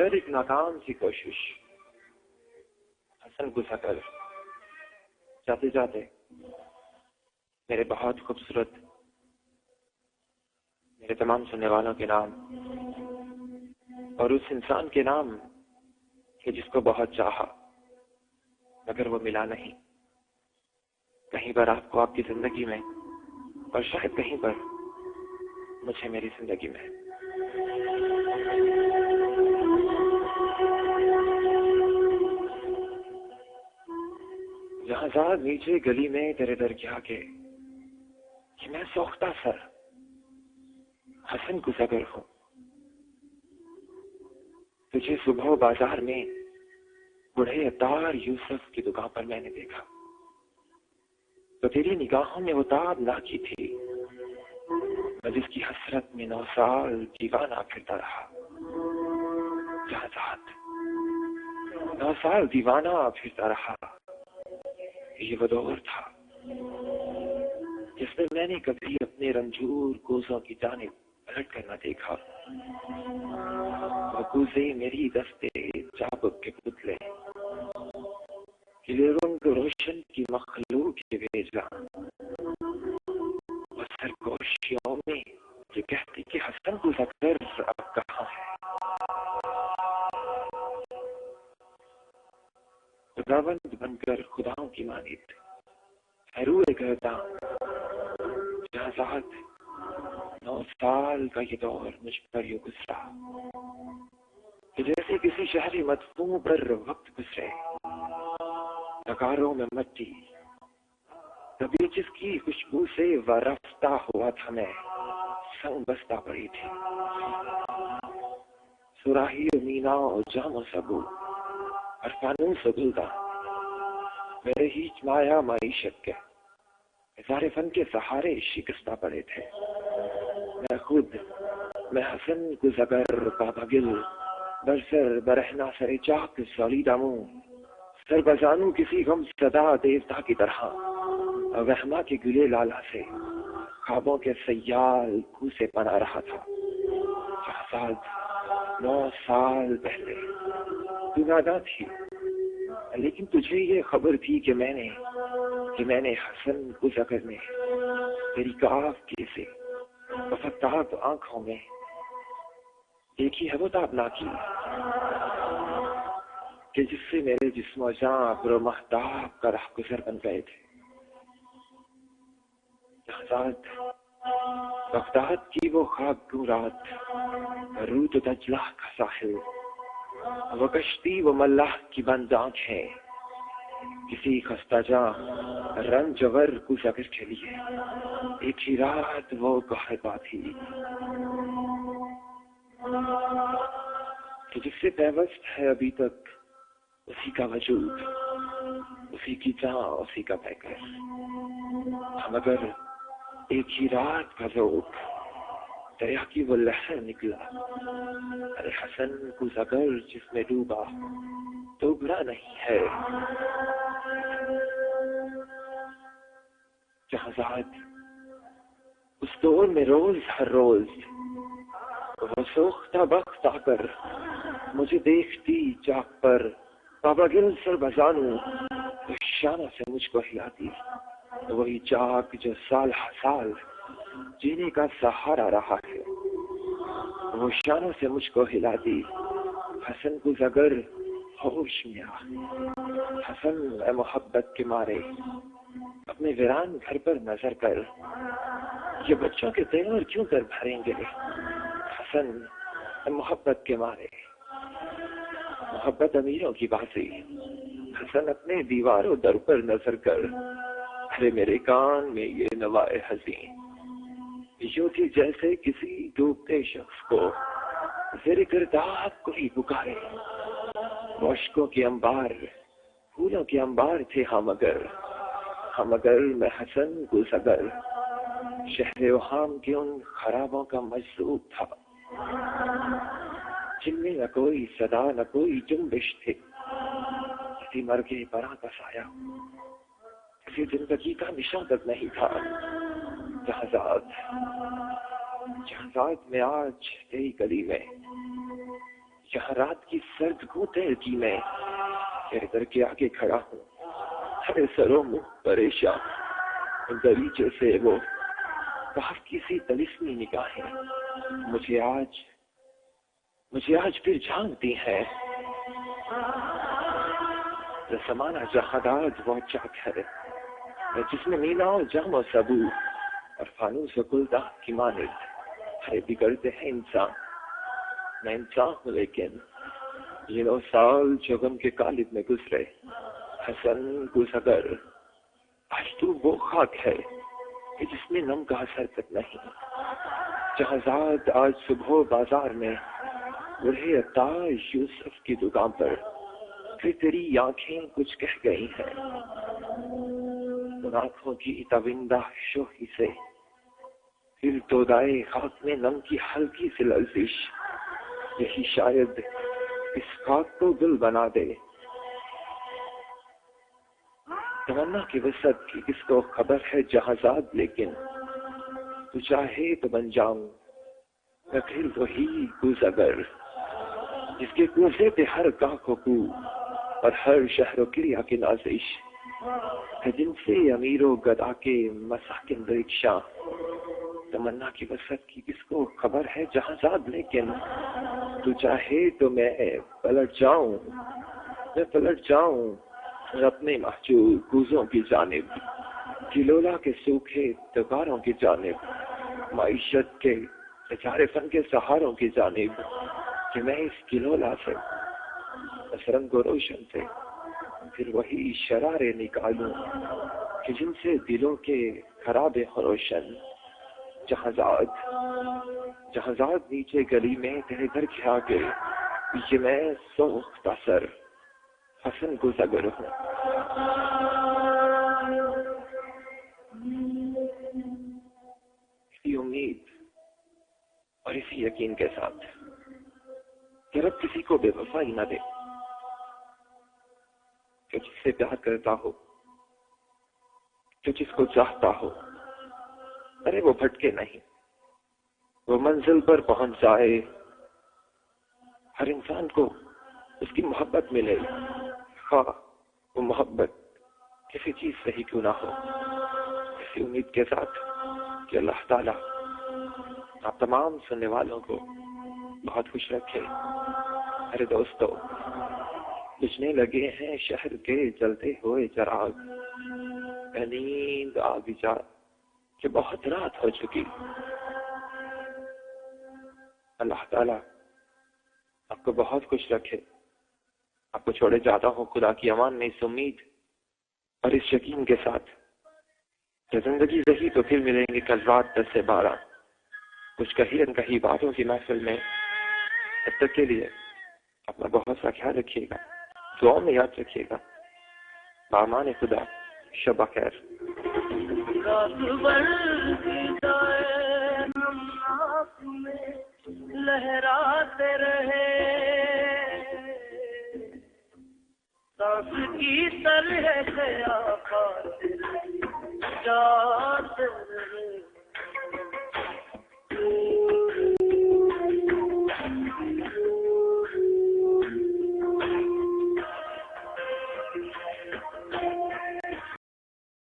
پھر ایک ناکام سی کوشش. حسن کو سکر جاتے جاتے میرے بہت خوبصورت، میرے تمام سننے والوں کے نام اور اس انسان کے نام کہ جس کو بہت چاہا مگر وہ ملا نہیں. کہیں پر آپ کو آپ کی زندگی میں اور شاید کہیں پر مجھے میری زندگی میں. جہاں زاد نیچے گلی میں تیرے در کیا کہ میں سوختہ سر حسن کو سگر ہوں. تجھے صبح بازار میں بوڑھے عطار یوسف کی دکان پر میں نے دیکھا تو تیری نگاہوں میں وہ تاب نہ کی تھی میں جس کی حسرت میں 9 سال دیوانہ پھرتا رہا. جہاں زاد 9 سال دیوانہ پھرتا رہا. یہ وہ دور تھا جس میں میں نے کبھی اپنے رنجور کوزوں کی جانب پلٹ کر نہ دیکھا. وہ کوزے میری دستے چابک کے پتلے رنگ روشن کی مخلوق کے بھیجا. وہ سرگوشیوں میں جو کہتی کہ حسن کو سکر اب کہاں ہے. خداوند بن کر خداؤں کی مانند حروے کہتا جہاں زاد 9 سال کا یہ دور مجھ پر یوں گزرا کہ جیسے کسی شہری مدفون پر وقت گزرے. نگاروں میں مٹی کبھی جس کی خوشبو سے وارفتہ ہوا تھا میں سنگ بستہ پڑی تھی. سراہی و مینا و جام و سبو اور قانون سبلدہ میرے ہیچ مایا معیشت کے اظہار فن کے سہارے شکستہ پڑے تھے. میں حسن کو زگر بابا گل برسر برہنا سر چاک سولیدہ منہ سر بزانوں کسی غم صدا دیوتا کی طرح وہما کے گلے لالا سے خوابوں کے سیال خو سے پنا رہا تھا. شہزاد 9 سال پہلے تو ناداں تھی لیکن تجھے یہ خبر تھی کہ میں نے حسن کو زگر میں تیری کاف کی سے وفتاب آنکھوں میں دیکھی ہے وہ تابناکی کہ جس سے میرے جسم و جاں پر محتاب کا رہ گزر بن گئے تھے. شہزاد بغداد کی وہ خواب گوں رات رود دجلہ کا ساحل وہ کشتی وہ ملاح کی بند آنکھیں کسی خستہ جاں رنجور کو زگر کے لیے ایک ہی رات وہ گہربا تھی کہ جس سے پیوست ہے ابھی تک اسی کا وجود اسی کی جاں اسی کا پیکر. مگر ایک ہی رات کا ذوق دریا کی وہ لہر نکلا. ارے حسن کو زگر جس میں ڈوبا تو برا نہیں ہے. جہازاد اس دور میں روز ہر روز وہ سوختہ بخت آ کر مجھے دیکھتی چاک پر بابا گل سر بزانوں شانہ سے مجھ کو ہلاتی. وہی چاک جو سال ہر سال جینے کا سہارا رہا ہے وہ شانوں سے مجھ کو ہلاتی. حسن کو زگر ہوش میں آ. حسن اے محبت کے مارے اپنے ویران گھر پر نظر کر یہ بچوں کے تیور کیوں کر بھریں گے. حسن اے محبت کے مارے محبت امیروں کی بازی. حسن اپنے دیواروں در پر نظر کر ارے میرے کان میں یہ نوائے حزین یوں تھی جیسے کسی ڈوبتے شخص کو زیر گرداب کوئی پکارے. مشکوں کے انبار پھولوں کے انبار تھے ہم اگر میں حسن کو زگر شہر وہام کے ان خرابوں کا مجذوب تھا جن میں نہ کوئی صدا نہ کوئی جنبش تھی. کسی مرگے پراں کا سایہ کسی زندگی کا نشان تک نہیں تھا. جہازاد میں آج تیری گلی میں جہاں رات کی سرد گھوٹے کی میں تیرے در کے آگے کھڑا ہوں، ہر سروں منہ پریشان دریچے سے وہ کاف کی سی تلسمی نگاہیں مجھے آج پھر جھانکتی ہے۔ زمانہ جہادات وہ چاک ہے جس میں مینا و جام و سبو اور فانوس و گلدان کی مانند ہے بگڑتے ہیں انسان۔ میں انسان ہوں لیکن یہ 9 سال جو غم کے قالب میں گزرے حسن گزر آج تو وہ خاک ہے کہ جس میں نم کا اثر تک نہیں۔ جہازاد آج صبح بازار میں بڑھے اتاش یوسف کی دکان پر پھر تیری آنکھیں کچھ کہہ گئی ہیں، ان آنکھوں کی تابندہ شوخی سے پھر تو دائے خاک میں نم کی ہلکی سی لرزش، یہی شاید اس خاک کو گل بنا دے۔ تمنا کی وسعت کی کس کو خبر ہے جہازاد، لیکن تو چاہے تو بن جاؤں میں پھر وہی گزر جس کے کوزے پہ ہر گاہ کو کو اور ہر شہر و قلعہ کی نازش ہے، جن سے امیر و گدا کے مساکن رکشا۔ تمنا کی وسعت کی کس کو خبر ہے جہازاد، لیکن تو چاہے تو میں پلٹ جاؤں اپنے محجوب کوزوں کی جانب، کلولا کے سوکھے تغاروں کی جانب، معیشت کے ستارے فن کے سہاروں کی جانب، کہ میں اس کلولا سے اس رنگ و روشن سے پھر وہی شرارے نکالوں کہ جن سے دلوں کے خراب روشن۔ جہازاد نیچے گلی میں تیرے گھر کے آگے پیچھے میں سوختہ سر حسن گزر ہوں۔ اسی امید اور اسی یقین کے ساتھ کہ رب کسی کو بے وفائی نہ دے، جو جس سے پیار کرتا ہو، جو جس کو چاہتا ہو، ارے وہ بھٹکے نہیں، وہ منزل پر پہنچ جائے۔ ہر انسان کو اس کی محبت ملے، خواہ وہ محبت کسی چیز سے ہی کیوں نہ ہو۔ اسی امید کے ساتھ کہ اللہ تعالیٰ آپ تمام سننے والوں کو بہت خوش رکھے۔ ارے دوستو، بجھنے لگے ہیں شہر کے جلتے ہوئے چراغ، نیند آ بھی جا کہ بہت رات ہو چکی۔ اللہ تعالیٰ آپ کو بہت خوش رکھے۔ آپ کو چھوڑے جاتا ہوں خدا کی امان میں اس امید اور اس یقین کے ساتھ کہ زندگی رہی تو پھر ملیں گے کل رات 10 سے 12 کچھ کہیں نہ کہیں باتوں کی محفل میں۔ تب تک کے لیے اپنا بہت سا خیال رکھیے گا، دعاؤں میں یاد رکھیے گا۔ بامان خدا، شب خیر۔ لہراتے رہے سانس کی طرح خیال جاتے